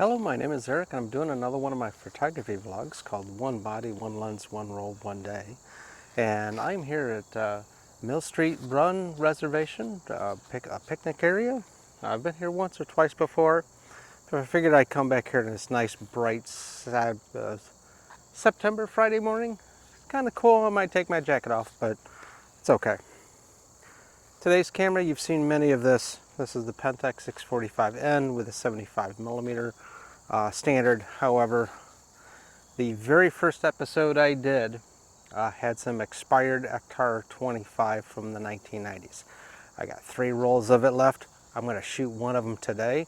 Hello, my name is Eric and I'm doing another one of my photography vlogs called One Body, One Lens, One Roll, One Day. And I'm here at Mill Street Run Reservation, a picnic area. I've been here once or twice before, so I figured I'd come back here to this nice bright September Friday morning. Kind of cool. I might take my jacket off, but it's okay. Today's camera, you've seen many of this. This is the Pentax 645N with a 75mm standard. However, the very first episode I did had some expired Ektar 25 from the 1990s. I got 3 rolls of it left. I'm going to shoot one of them today.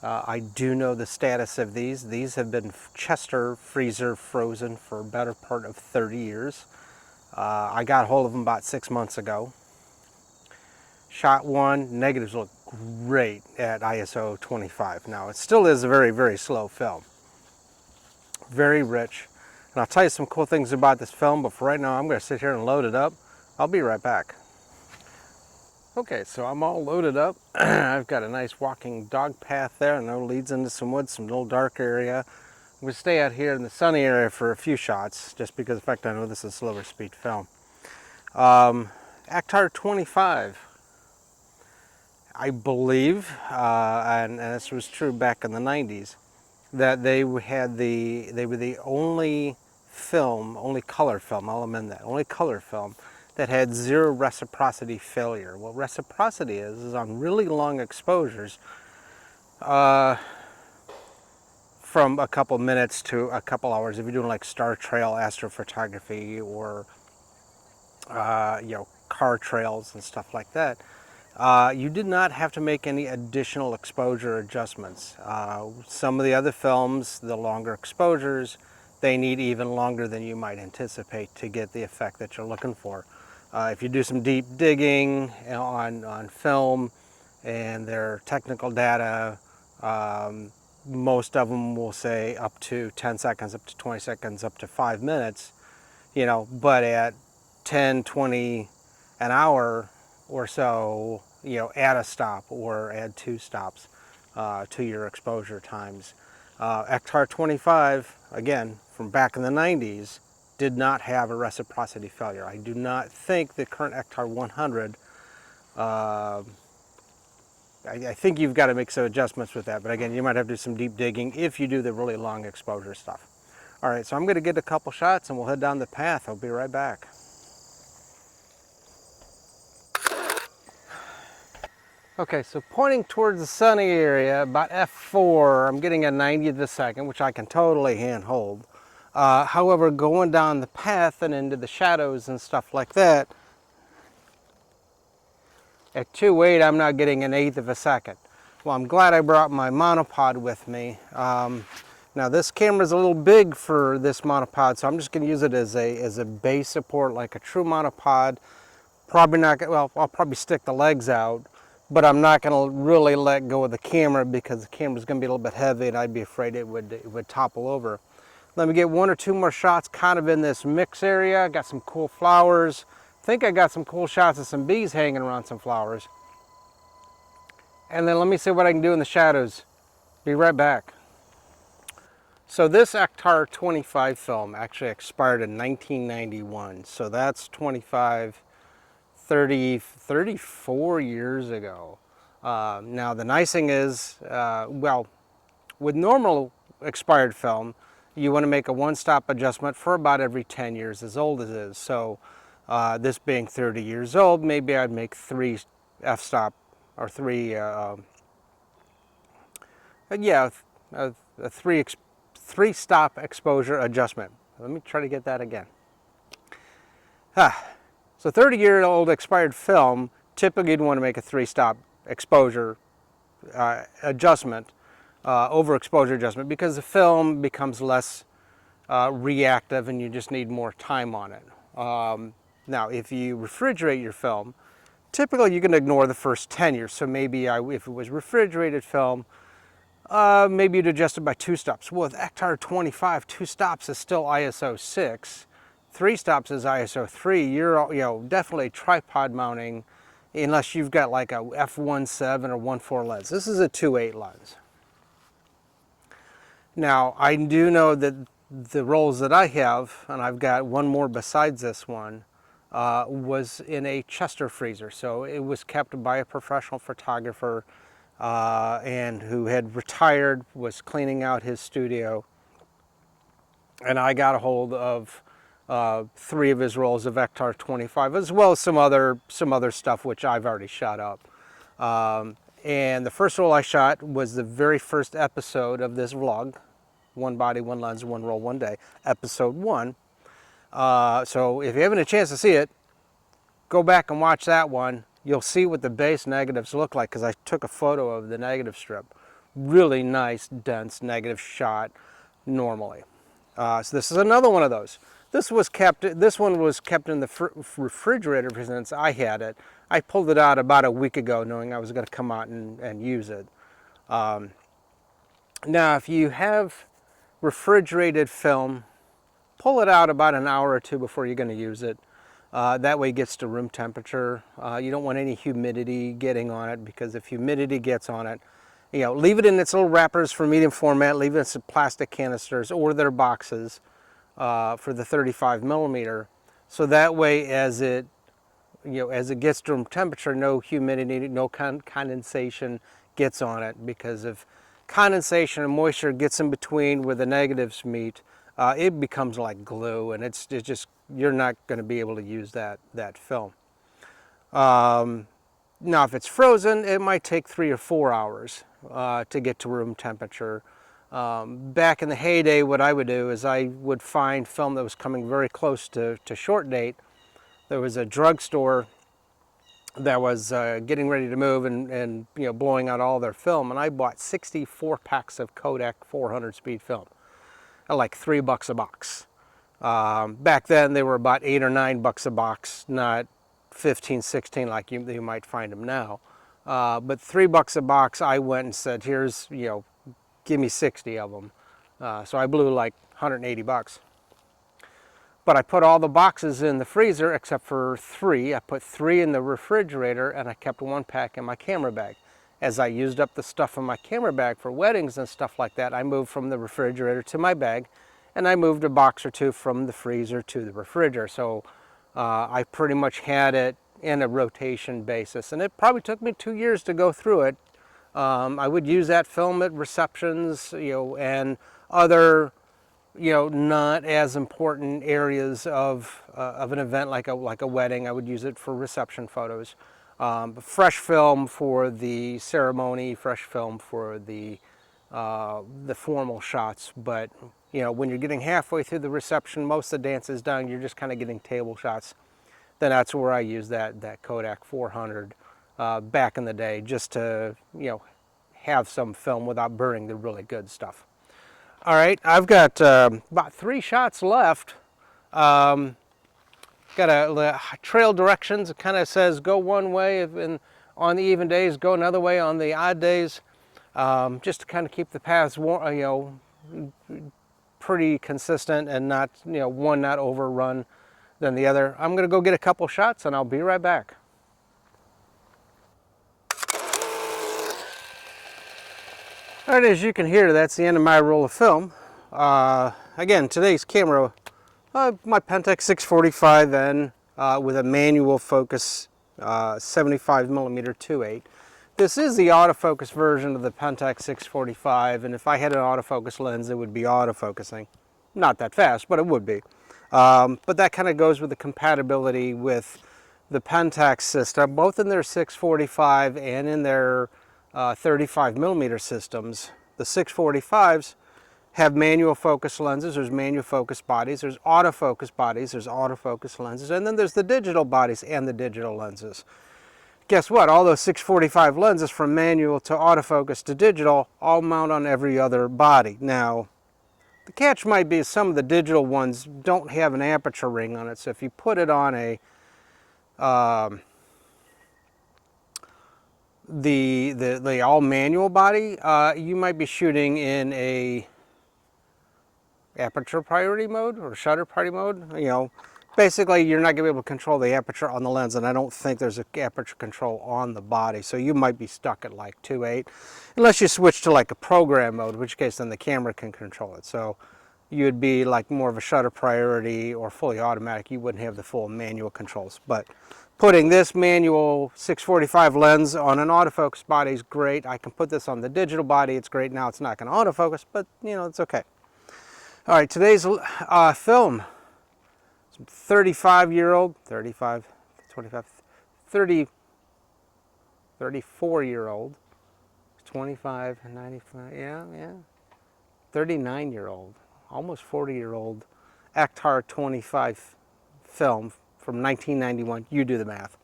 I do know the status of these. These have been Chester freezer frozen for a better part of 30 years. I got hold of them about 6 months ago. Shot one, negatives look great at ISO 25. Now it still is a very, very slow film. Very rich. And I'll tell you some cool things about this film, but for right now I'm going to sit here and load it up. I'll be right back. Okay, so I'm all loaded up. I've got a nice walking dog path there, and it leads into some woods, some little dark area. I'm going to stay out here in the sunny area for a few shots, just because, in fact, I know this is slower speed film. Ektar 25. I believe, and this was true back in the 90s, that they were the only film, only color film, I'll amend that, only color film that had 0 reciprocity failure. What reciprocity is on really long exposures, from a couple minutes to a couple hours, if you're doing like star trail astrophotography or car trails and stuff like that. You did not have to make any additional exposure adjustments. Some of the other films, the longer exposures, they need even longer than you might anticipate to get the effect that you're looking for. If you do some deep digging on film and their technical data, most of them will say up to 10 seconds, up to 20 seconds, up to 5 minutes, but at 10, 20 an hour or so, add a stop or add 2 stops to your exposure times. Ektar 25, again, from back in the 90s, did not have a reciprocity failure. I do not think the current Ektar 100, I think you've got to make some adjustments with that, but again, you might have to do some deep digging if you do the really long exposure stuff. All right, so I'm going to get a couple shots and we'll head down the path. I'll be right back. Okay, so pointing towards the sunny area, about f4, I'm getting a 90th of a second, which I can totally handhold. However, going down the path and into the shadows and stuff like that, at 2.8, I'm not getting an 1/8 of a second. Well, I'm glad I brought my monopod with me. Now, this camera's a little big for this monopod, so I'm just going to use it as a base support, like a true monopod. Probably not, well, I'll probably stick the legs out, but I'm not going to really let go of the camera because the camera's going to be a little bit heavy and I'd be afraid it would topple over. Let me get 1 or 2 more shots kind of in this mix area. Got some cool flowers. I think I got some cool shots of some bees hanging around some flowers. And then let me see what I can do in the shadows. Be right back. So this Ektar 25 film actually expired in 1991. So that's 34 years ago. Now the nice thing is, well, with normal expired film, you want to make a 1-stop adjustment for about every 10 years as old as it is. So this being 30 years old, maybe I'd make 3 f-stop or 3, a 3-stop exposure adjustment. Let me try to get that again. So 30-year-old expired film, typically you'd want to make a 3-stop exposure adjustment, overexposure adjustment, because the film becomes less reactive and you just need more time on it. Now, if you refrigerate your film, typically you can ignore the first 10 years. So maybe if it was refrigerated film, maybe you'd adjust it by 2 stops. Well, with Ektar 25, 2 stops is still ISO 6. 3 stops is ISO 3. You're definitely tripod mounting unless you've got like a f1.7 or 1.4 lens. This is a 2.8 lens. Now, I do know that the rolls that I have, and I've got one more besides this one, was in a Chester freezer. So it was kept by a professional photographer and who had retired, was cleaning out his studio. And I got a hold of 3 of his rolls of Ektar 25, as well as some other stuff which I've already shot up. And the first roll I shot was the very first episode of this vlog, One Body, One Lens, One Roll, One Day, episode 1. So if you haven't a chance to see it, go back and watch that one. You'll see what the base negatives look like, because I took a photo of the negative strip. Really nice, dense negative shot normally. So this is another one of those. This one was kept in the refrigerator since I had it. I pulled it out about a week ago, knowing I was going to come out and use it. Now, if you have refrigerated film, pull it out about an hour or 2 before you're going to use it. That way it gets to room temperature. You don't want any humidity getting on it, because if humidity gets on it, leave it in its little wrappers for medium format, leave it in some plastic canisters or their boxes for the 35 millimeter. So that way, as it gets to room temperature, no humidity, no condensation gets on it, because if condensation and moisture gets in between where the negatives meet, it becomes like glue, and it's just, you're not going to be able to use that film. Now, if it's frozen, it might take 3 or 4 hours to get to room temperature. Back in the heyday, what I would do is I would find film that was coming very close to short date. There was a drugstore that was getting ready to move and blowing out all their film, and I bought 64 packs of Kodak 400 speed film at like $3 a box. Back then they were about $8 or $9 a box, not 15, 16 like you might find them now. But $3 a box, I went and said, here's, give me 60 of them. So I blew like 180 bucks. But I put all the boxes in the freezer except for 3. I put 3 in the refrigerator, and I kept 1 pack in my camera bag. As I used up the stuff in my camera bag for weddings and stuff like that, I moved from the refrigerator to my bag, and I moved a box or 2 from the freezer to the refrigerator. So I pretty much had it in a rotation basis, and it probably took me 2 years to go through it. I would use that film at receptions, and other, not as important areas of an event like a wedding. I would use it for reception photos. Fresh film for the ceremony, fresh film for the formal shots. But when you're getting halfway through the reception, most of the dance is done, you're just kind of getting table shots. Then that's where I use that Kodak 400 back in the day, just to have some film without burning the really good stuff. All right, I've got about 3 shots left. Got a trail directions. It kind of says go one way on the even days, go another way on the odd days, just to kind of keep the paths pretty consistent and not one not overrun than the other. I'm going to go get a couple shots, and I'll be right back. All right, as you can hear, that's the end of my roll of film. Again, today's camera, my Pentax 645N with a manual focus 75 millimeter 2.8. This is the autofocus version of the Pentax 645, and if I had an autofocus lens, it would be autofocusing. Not that fast, but it would be. But that kind of goes with the compatibility with the Pentax system, both in their 645 and in their 35 millimeter systems. The 645s have manual focus lenses, there's manual focus bodies, there's autofocus bodies, there's autofocus lenses, and then there's the digital bodies and the digital lenses. Guess what? All those 645 lenses, from manual to autofocus to digital, all mount on every other body. Now, the catch might be some of the digital ones don't have an aperture ring on it, so if you put it on a the all manual body, you might be shooting in a aperture priority mode or shutter priority mode. basically you're not going to be able to control the aperture on the lens, and I don't think there's an aperture control on the body, so you might be stuck at like 2.8 unless you switch to like a program mode, in which case then the camera can control it. So you'd be like more of a shutter priority or fully automatic. You wouldn't have the full manual controls. But putting this manual 645 lens on an autofocus body is great. I can put this on the digital body. It's great. Now it's not going to autofocus, but you know, it's okay. All right, today's film. 34-year-old, year-old, 25, 95, yeah, 39-year-old, almost 40-year-old Ektar 25 film from 1991. You do the math.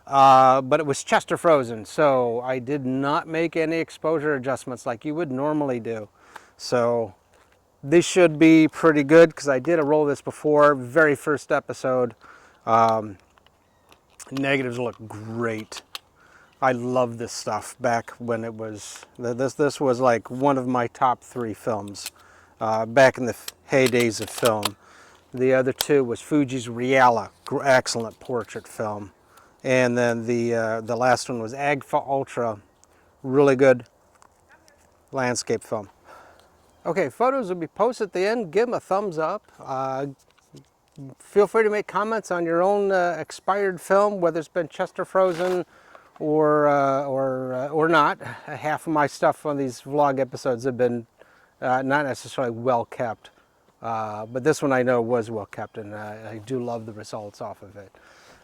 But it was Chester frozen, so I did not make any exposure adjustments like you would normally do. So this should be pretty good because I did a roll of this before, very first episode. Negatives look great. I love this stuff back when it was, this was like one of my top 3 films back in the heydays of film. The other 2 was Fuji's Reala, excellent portrait film. And then the last one was Agfa Ultra, really good landscape film. Okay, photos will be posted at the end. Give them a thumbs up. Feel free to make comments on your own expired film, whether it's been Chester frozen or not. Half of my stuff on these vlog episodes have been not necessarily well kept, but this one I know was well kept, and I do love the results off of it.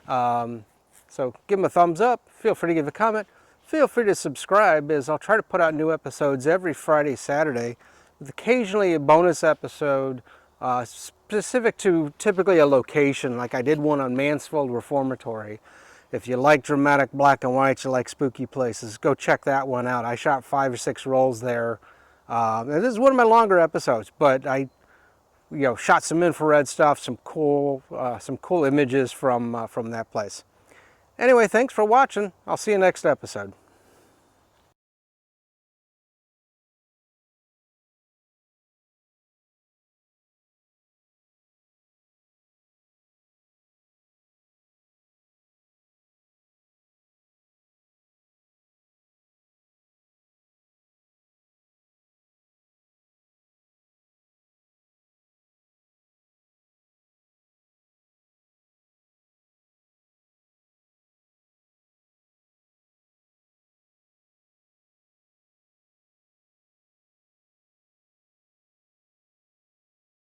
So give them a thumbs up. Feel free to give a comment. Feel free to subscribe, as I'll try to put out new episodes every Friday, Saturday, with occasionally a bonus episode specific to typically a location. Like I did one on Mansfield Reformatory. If you like dramatic black and white, you like spooky places, go check that one out. I shot 5 or 6 rolls there. And this is one of my longer episodes, but I shot some infrared stuff, some cool images from that place. Anyway, thanks for watching. I'll see you next episode.